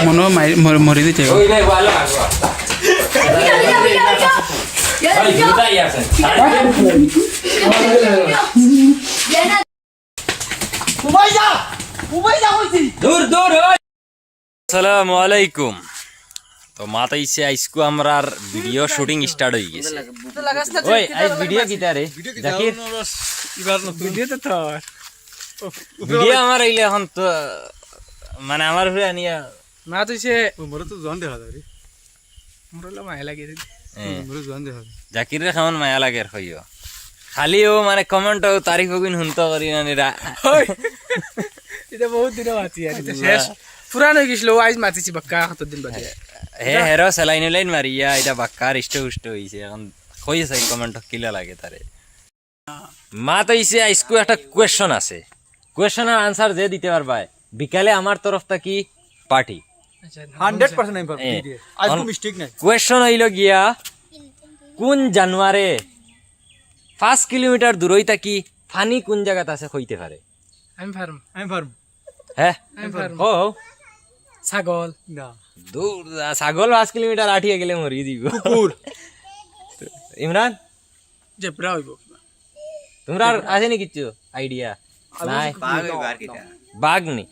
মনো মরি দিতে আসসালামু আলাইকুম। তো মাতাইছে আইসকু আমরার ভিডিও শুটিং স্টার্ট হই গেছে। ওই আই ভিডিও কিটা রে জাকির এবার ভিডিও তো তোর ভিডিও আমার আইলে এখন তো মানে আমার হয়ে আনিয়া না তো সে মোরে তো জন দেখা যাবে মোরে লা মায়া লাগে রে মোরে জন দেখা জাকির রে কেমন মায়া লাগে হইও খালি ও মানে কমেন্ট ও তারিফ গুণ হুনতো করি না রা এটা বহুত দিন বাকি আর এটা শেষ পুরানো গিয়েছিল আইজ মাতিছি বাক্কা কত দিন বাদে হে হেরো সেলাইন লাইন মারিয়া এটা বাক্কা ইষ্ট উষ্ট হইছে এখন কইছে কমেন্ট কিলা লাগে তারে মাতাইছে আইসকু একটা কোয়েশ্চন আছে কোয়েশ্চনের আনসার যে দিতে পারবা বিকালে আমার তরফ থেকে পার্টি 100% আমি পারবো আজ কোনো মিস্টেক নাই কোয়েশ্চন হইল গিয়া কোন জানুয়ারে 5 কিলোমিটার দূরই থাকি ফানি কোন জায়গাতে আছে কইতে পারে আমি ফার্ম হ্যাঁ ও ছাগল না দূর ছাগল 5 কিলোমিটার আঠিয়ে গেলে মরি দিব কুকুর ইমরান জেব্রা হইব তোমরা আছে নি কিছু আইডিয়া নাই বাঘ নি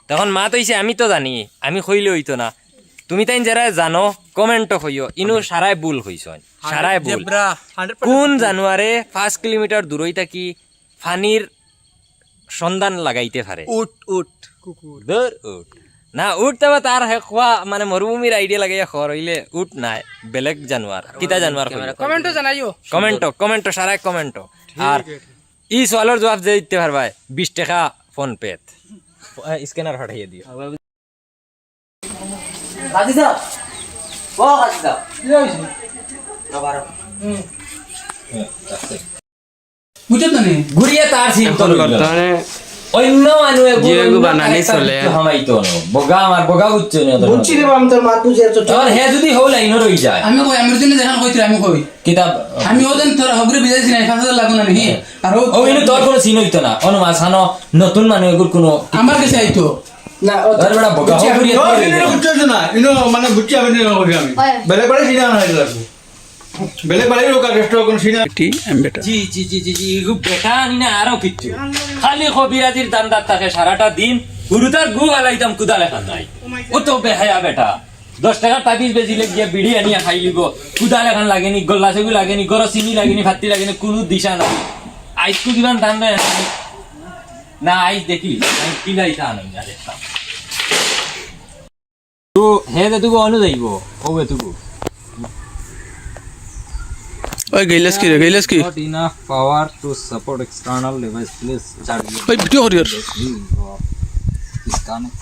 তখন মা তো আমি তো জানি আমি কইলে হইতো না তুমি তাই যারা জানো কমেন্টও কইও ইনু সারাই ভুল হইছ সারাই ভুল কোন জানুয়ারে 5 কিলোমিটার দূরই থাকি ফানির সন্ধান লাগাইতে পারে উট উট কুকুর দূর উট না উট তবে তার খোয়া মানে মরুভূমির আইডিয়া লাগাইয়া খর হইলে উট নাই বেলেগ জানুয়ার কিতা জানুয়ার কমেন্টও জানাইও কমেন্টো সারাই কমেন্টো আর ই সওয়ালের জবাব যে দিতে পারবা 20 টাকা ফোন পে স্ক্যানার পাঠিয়ে দিও কাজিদা ও কাজিদা কি হইছে নবারো বুঝছ না নি ঘুরিয়ে তার সিম্পল মানে অন্য মানুষ যেগু বানানি চলে হামাইতো না বগা আমার বগা বুঝছো না তো বুঝছি রে বাম তোর মা তুই যে তোর হে যদি হও লাইন রই যায় আমি কই আমি জন্য দেখান কইতে আমি কই কিতাব আমি ওদিন তোর হগরে বিজাইছি না 5000 লাগলো না নি আর ও ইনু তোর কোনো সিন হইতো না অন মাছানো নতুন মানুষ এগুর কোনো আমার কাছে আইতো না ও তোর বড় বগা ঘুরিয়ে বুঝছো না ইনো মানে বুঝছি আমি না করি আমি বেলে বেলে সিনা না লাগবে বেলে বেলে লোক রেস্টুরেন্ট কোন সিনা টি এম বেটা জি জি জি জি জি গু বেটা নি না আরো কিচ্ছু খালি কবিরাজির দান্দার থাকে সারাটা দিন গুরুতার গু গালাইতাম কুদা লেখা নাই ও তো বেহায়া বেটা 10 টাকা তাবিজ বেজিলে গিয়ে বিড়ি আনিয়া খাই লিব কুদা লেখান লাগেনি গল্লা সেগু লাগেনি গরো চিনি লাগেনি ভাতি লাগেনি কোনো দিশা নাই আইস কু কিমান দান দেয় না আইস দেখি আমি কিলাইতা আনই না দেখতাম তো হে দে তুগো অনু যাইব ওবে তুগো ওই গইলাস কি not enough power to support external device please charge ওই ভিডিও করিয়ার disconnect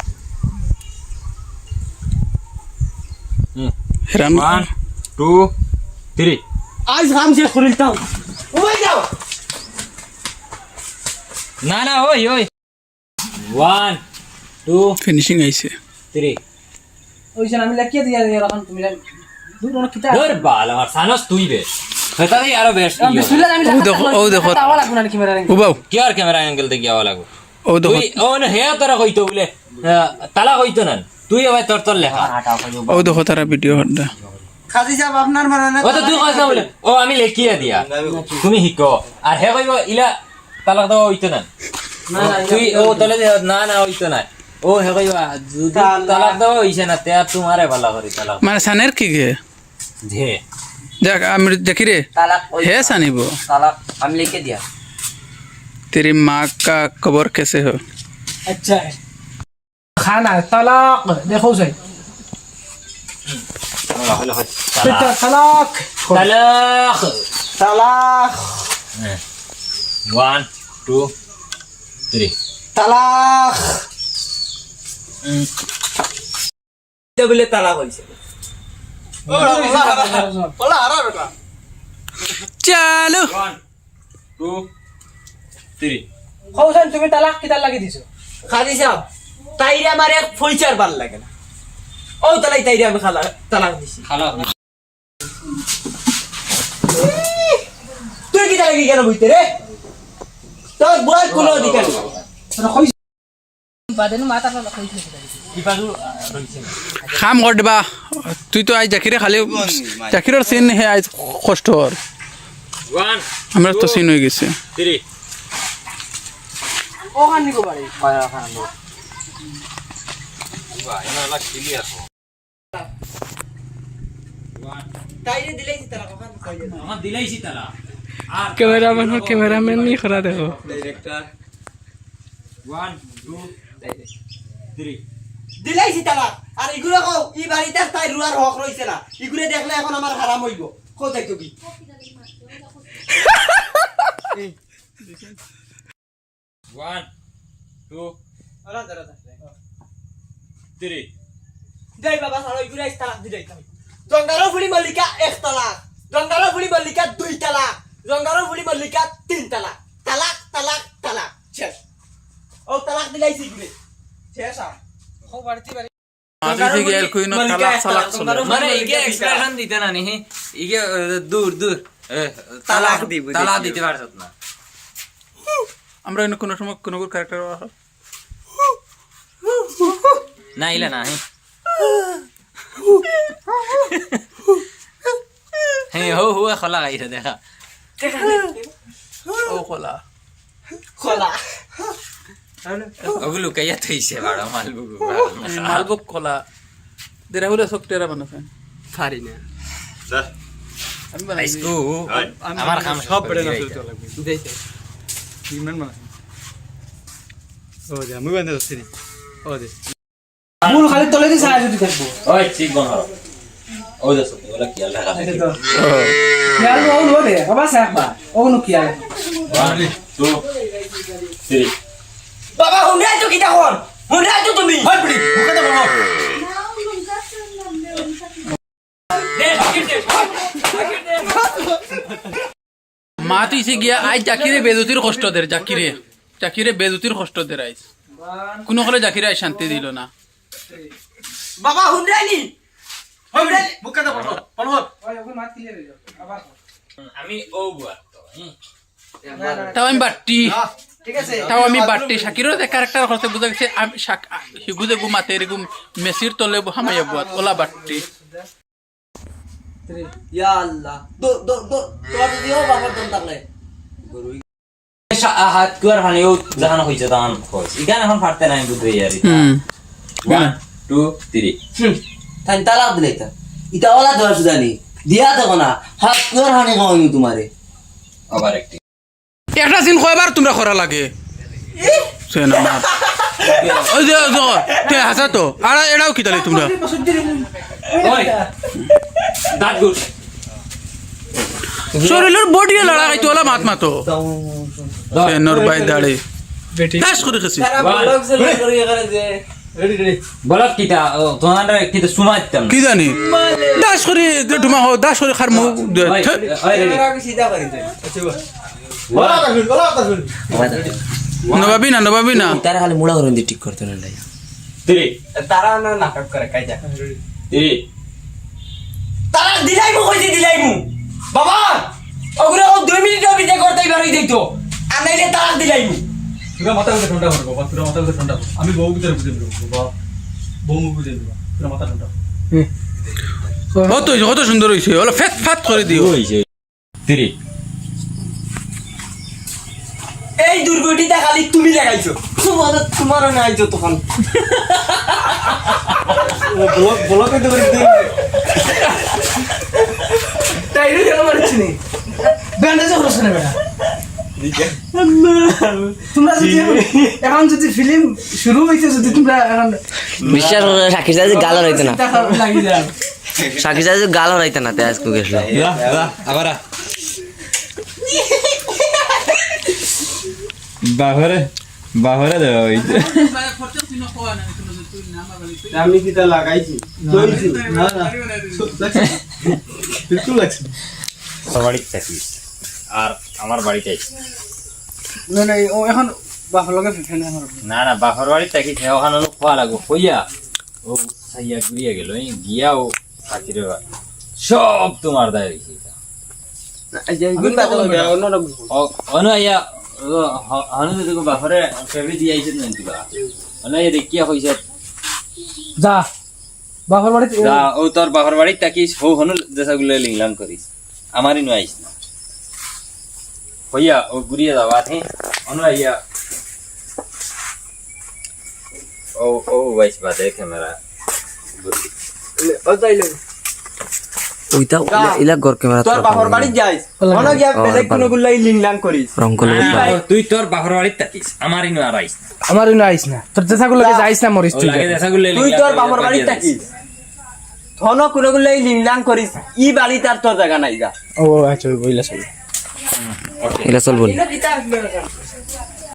হেরান 1 2 3 আজ হাম সে খুলতাম ওই যাও না না ওই 1 2 ফিনিশিং আইছে 3 ওই যে আমি লাকিয়ে দিয়া রাখুন তুমি দূর না কিতা দর বাল আমার সানস তুই বে হেতাই আরো বেস্ট বিসমিল্লাহ আমি ও দেখো তাওয়া লাগবে না ক্যামেরা ও বাউ কি আর ক্যামেরা অ্যাঙ্গেল দেখি আওয়া লাগো ও দেখো তুই ও না হে তোরা কইতো বলে তালা কইতো না তুই আবার তোর লেখা ও দেখো তারা ভিডিও হড্ডা খাজি সাহেব আপনার মানে ও তো তুই কইছ না বলে ও আমি লেখিয়ে দিয়া তুমি হিকো আর হে কইবো ইলা তালাক দাও হইতো না তুই ও তলে না না হইতো না ও হে কইবা যদি তালাক দাও হইছে না তে আর তোমারে ভালো করি তালাক মানে সানের কি গে ধে দেখ আমি দেখি রে তালাক है सानिब तालाक हम लेके दिया तेरी माँ का खबर कैसे हो अच्छा है खाना तलाक देखो सही तलाक তালাক तलाक 1 2 3 तलाक বলে তালাক হইছে ওলা হারা বেটা चलो 1 2 3 হোসেন তুমি তালাক কিতা লাগি দিছো খাজি সাহেব তাইরে আমার এক ফইচার ভাল লাগে না ও তালাই তাইরে আমি খালা তালাক দিছি খালা তুই কিতা লাগি কেন বইতে রে তোর বয় কোনো অধিকার নেই বাদেনো মাথা ফলা কইছে ইপাজু রইছে খাম কর দিবা তুই তো আজ জাকিরে খালি জাকিরের সিন হে আজ কষ্ট হর 1 আমরা তো সিন হয়ে গেছে 3 ওখান নিকো বাড়ি তাইরে দিলেই তারা কখন কই যায় আমার দিলাইছি তারা আর ক্যামেরাম্যান নি খরা দেখো ডাইরেক্টর 1 2 3 দিলাইছি তারা আর ইগুলা কও ই বাড়িতে তাই রুয়ার হক রইছে না ইগুলা দেখলে এখন আমার হারাম হইব কও যাই তো কি 1 2 আলা দাঁড়া 3 যাই বাবা সারা ইগুলা তালাক দি যাই তুমি জঙ্গারো ফুলি মল্লিকা এক তালাক জঙ্গারো ফুলি মল্লিকা দুই তালাক জঙ্গারো ফুলি মল্লিকা তিন তালাক তালাক তালাক তালাক শেষ ও তালাক দিলাইছি ইগুলা শেষ আর ও বাড়িতে বাড়ি মাঝে গেল কইনো তালাক সালাক চলে মানে ইগে এক্সপ্রেশন দিতে না নি ইগে দূর দূর তালাক দিব তালাক দিতে পারছত না আমরা এনে কোনো সময় কোনো ক্যারেক্টার না ইলা না হে হো হো খলা গাইছে দেখা ও খোলা খোলা ওগুলো কাইয়া থইছে বাড়া মালবুগু মালবুক খোলা দেরা হলে সফটওয়্যার বানাছেন পারি না আমি বানাই আইসকু আমার কাম সব বেড়ে না চলতে চলে লাগবে দেইতে ইমান মানে ও যা মুই বান্ধে যাচ্ছি নি ও দে মূল খালি তলে দি সাহায্য দিতে থাকবো ওই ঠিক বন হলো ও দেখো ওলা কি আল্লাহ রাখা এটা তো খেয়াল ও নো দে বাবা সাহেবা ও নো খেয়াল 1 2 3 বাবা হুন্ডাই তো কিটা হন হুন্ডাই তো তুমি হাই পিড়ি মুখে তো বলো মাতি সে গিয়া আজ জাকিরে বেজুতির কষ্ট দের জাকিরে বেজুতির কষ্ট দের আইস কোনো হলে জাকিরে আই শান্তি দিল না বাবা হুন্ডাই নি হুন্ডাই মুখে তো বলো বলো আমি ও বুয়া তো তাও আমি বাট্টি ঠিক আছে তাও আমি বাট্টি শাকিরের যে ক্যারেক্টার করতে বুঝা গেছে আমি হিগুদে গু মাতে এরকম মেসির তলে হামাইয়া বুয়াত ওলা বাট্টি ইয়া আল্লাহ দো দো দো তোর দিও বাবার দম থাকলে হাত কুয়ার হানিও জাহান হইছে দান কই ইগান এখন ফাটতে নাই বুঝবে ইয়ারি 1 2 3 তাই তালাক দিলে তা ইটা ওলা দশ জানি দিয়া দেখো না হাত তোর হানি কই তোমারে আবার একটি একটা দিন কয়বার তোমরা করা লাগে সে না মার ওই যে তে হাসা তো আর এটাও কি তালি তোমরা ওই দাঁত গুল শরীরের বডি লড়া খাইতো ওলা মাত মাতো সে নর বাই দাড়ি দাস করে খেছি রেডি রেডি বলত কিটা তোমার কিটা সুমাইতাম কি জানি দাস করে ঢুমা হো দাস করে খার মুখ ওই রেডি সিধা করি আচ্ছা বলো নবাবি না তারা খালি মুড়া করে ঠিক করতে না 3 তারা না নাটক করে কাইজা 3 তারা দিলাইমু কইছি দিলাইমু বাবা ওগুলো 2 মিনিটের ভিতরে করতেই পারই দিতো আনাইলে তারা দিলাইমু পুরো মাথা উঠে ঠান্ডা করো বাবা পুরো মাথা উঠে ঠান্ডা করো আমি বউ ভিতরে বুঝে দেব বাবা বউ মুখ বুঝে দেব পুরো মাথা ঠান্ডা কত সুন্দর হইছে ওলা ফেট ফাট করে দিও হইছে 3 এই দুর্গটিটা খালি তুমি লাগাইছো তোমার না আইছো তখন ব্লক ব্লক করতে করে দিই তাইরে কেন মারছিস নি ব্যান্ডেজ করছ না বেটা তোমরা যদি এখন যদি ফিল্ম শুরু হইছে যদি তোমরা এখন বিশ্বাস করে সাকিব সাহেব গাল হইতো না লাগি যায় সাকিব সাহেব গাল হইতো না তেজ কো গেছিল আবার বাহরে দেওয়া হইছে আমি কি তা লাগাইছি না না বিলকুল লাগছে বাড়িতে থাকিস আর আমার বাড়িতে না না ও এখন বাফার লগে ফেনে আমার না না বাপর বাড়িতে থাকিস ওখানে খোয়া লাগবো কইয়া ও সাইয়া ঘুরিয়ে গেল গিয়া ও খাতির সব তোমার দায় রেখে অনু আইয়া অনু বাপরে ফেব্রি দিয়ে আইছে না কিবা মানে দেখিয়া হইছে যা বাবার বাড়িতে যা ও তোর বাবার বাড়ির তাকিস হো হনু দেশাগুলো লিংলাম করিস আমারই নয় আইস না হইয়া ও ঘুরিয়ে যাওয়া হে অনলাইয়া ও ও বাইস বাদে ক্যামেরা ও যাইলে ওইটা ইলা গর ক্যামেরা তোর বাবার বাড়ি যাইস মনে গিয়া বেলেগ কোনো গুলাই লিংলাং করিস রং করলে তুই তোর বাবার বাড়ির তাকিস আমারই নয় আর আইস না আমার না আইস না তোর জেসাগুলোকে যাইস না মরিস ও তুই লাগে দেশাগুলো তুই তোর বাবার বাড়ি থাকিস ধন কোনো গুলাই লিংলাং করিস ই বাড়ি তার তোর জায়গা নাই গা ও আচ্ছা বইলা সব ইলা চল বল কিতা আসবে